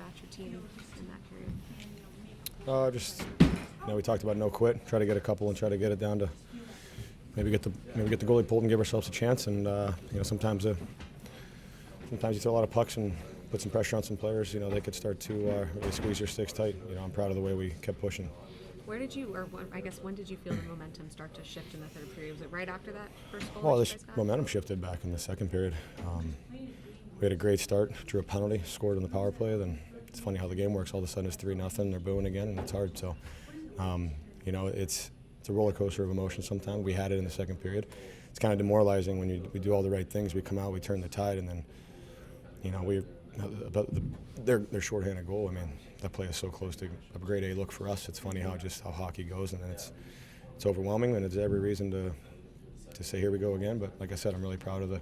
about your team in that period? Just we talked about no quit. Try to get a couple and try to get it down to maybe get the goalie pulled and give ourselves a chance. And sometimes you throw a lot of pucks and put some pressure on some players. They could start to really squeeze your sticks tight. I'm proud of the way we kept pushing. When did you feel the momentum start to shift in the third period? Was it right after that first goal? Well, the momentum shifted back in the second period. We had a great start, drew a penalty, scored on the power play. Then it's funny how the game works. All of a sudden it's 3-0. They're booing again, and it's hard. So, it's a roller coaster of emotions sometimes. We had it in the second period. It's kind of demoralizing when we do all the right things. We come out, we turn the tide, and then, their shorthanded goal. I mean, that play is so close to a grade A look for us. It's funny how hockey goes, and then it's overwhelming, and it's every reason to say here we go again. But like I said, I'm really proud of the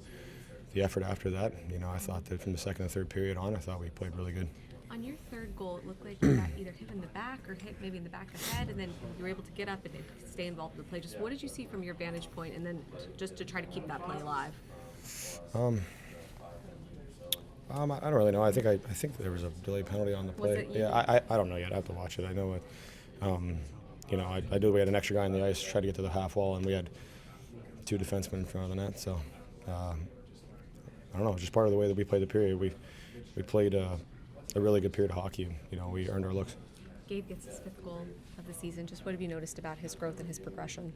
effort after that. I thought that from the second and third period on, I thought we played really good. On your third goal, it looked like you got either hit in the back or hit maybe in the back of the head, and then you were able to get up and stay involved in the play. Just what did you see from your vantage point, and then just to try to keep that play alive? I don't really know. I think there was a delay penalty on the play. I don't know yet. I have to watch it. I know it. We had an extra guy on the ice, tried to get to the half wall, and we had two defensemen in front of the net. So I don't know. Just part of the way that we played the period. We played a really good period of hockey. We earned our looks. Gabe gets his 5th goal of the season. Just what have you noticed about his growth and his progression?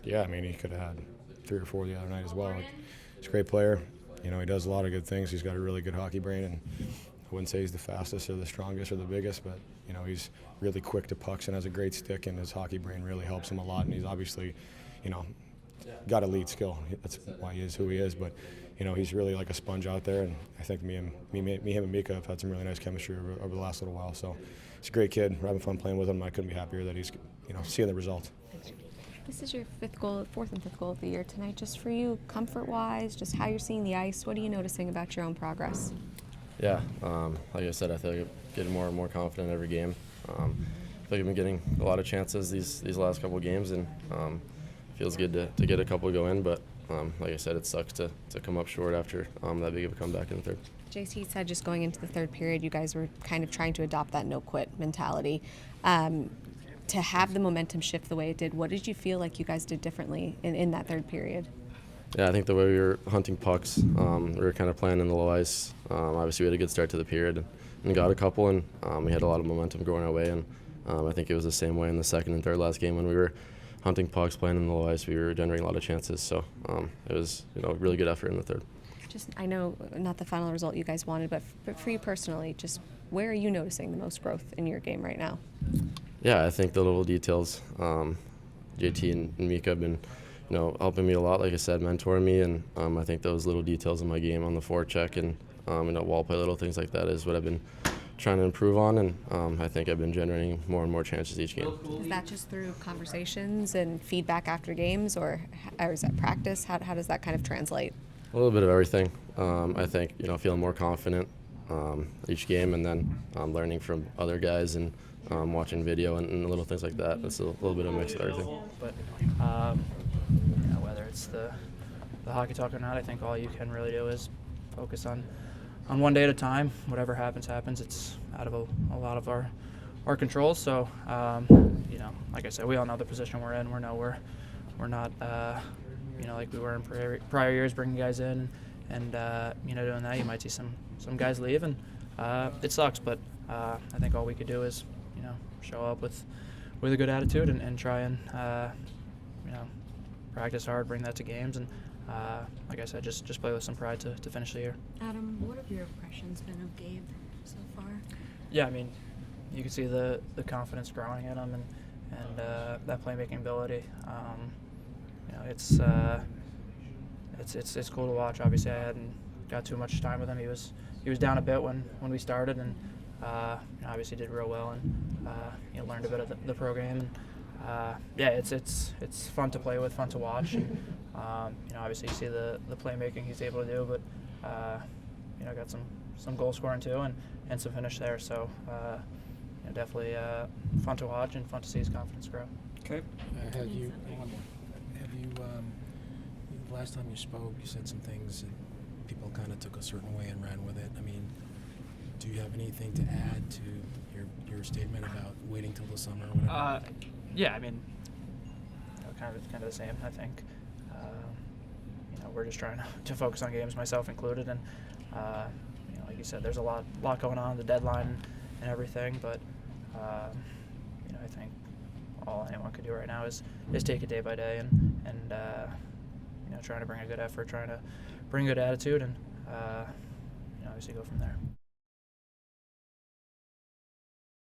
Yeah, he could have had 3 or 4 the other night as well. He's a great player. He does a lot of good things. He's got a really good hockey brain, and I wouldn't say he's the fastest or the strongest or the biggest, but he's really quick to pucks and has a great stick, and his hockey brain really helps him a lot. And he's obviously, got elite skill. That's why he is who he is. But he's really like a sponge out there, and I think him and Mika have had some really nice chemistry over the last little while. So he's a great kid. We're having fun playing with him. I couldn't be happier that he's seeing the results. This is your 4th and 5th goal of the year tonight. Just for you, comfort-wise, just how you're seeing the ice, what are you noticing about your own progress? Yeah, like I said, I feel like I'm getting more and more confident every game. I feel like I've been getting a lot of chances these last couple of games, and feels good to get a couple go in. But like I said, it sucks to come up short after that big of a comeback in the third. JC said just going into the third period, you guys were kind of trying to adopt that no-quit mentality. To have the momentum shift the way it did, what did you feel like you guys did differently in that third period? Yeah, I think the way we were hunting pucks, we were kind of playing in the low ice. Obviously, we had a good start to the period and got a couple, and we had a lot of momentum going our way. And I think it was the same way in the second and third last game when we were hunting pucks, playing in the low ice. We were generating a lot of chances, so it was a really good effort in the third. I know not the final result you guys wanted, but for you personally, just where are you noticing the most growth in your game right now? Yeah, I think the little details. JT and Mika have been, helping me a lot. Like I said, mentoring me, and I think those little details in my game on the forecheck and wall play, little things like that is what I've been trying to improve on, and I think I've been generating more and more chances each game. Is that just through conversations and feedback after games, or is that practice? How does that kind of translate? A little bit of everything. I think feeling more confident each game, and then learning from other guys and watching video and little things like that. It's a little bit of a mix of everything. But whether it's the hockey talk or not, I think all you can really do is focus on one day at a time. Whatever happens, happens. It's out of a lot of our control. So like I said, we all know the position we're in. We're not like we were in prior years, bringing guys in and doing that. You might see some guys leave, and it sucks. But I think all we could do is show up with a good attitude and try and practice hard, bring that to games, and like I said, just play with some pride to finish the year. Adam, what have your impressions been of Gabe so far? Yeah, I mean, you can see the confidence growing in him and that playmaking ability. It's cool to watch. Obviously, I hadn't got too much time with him. He was down a bit when we started, and obviously did real well, and learned a bit of the program. It's fun to play with, fun to watch, and obviously you see the playmaking he's able to do, but got some goal scoring too, and some finish there. So definitely fun to watch and fun to see his confidence grow. Okay. Last time you spoke, you said some things and people kind of took a certain way and ran with it. I mean, do you have anything to add to your statement about waiting till the summer or whatever? Yeah, I mean, kind of the same. I think we're just trying to focus on games, myself included, and like you said, there's a lot going on, the deadline and everything. But I think all anyone can do right now is take it day by day and trying to bring a good effort, trying to bring a good attitude, and obviously go from there.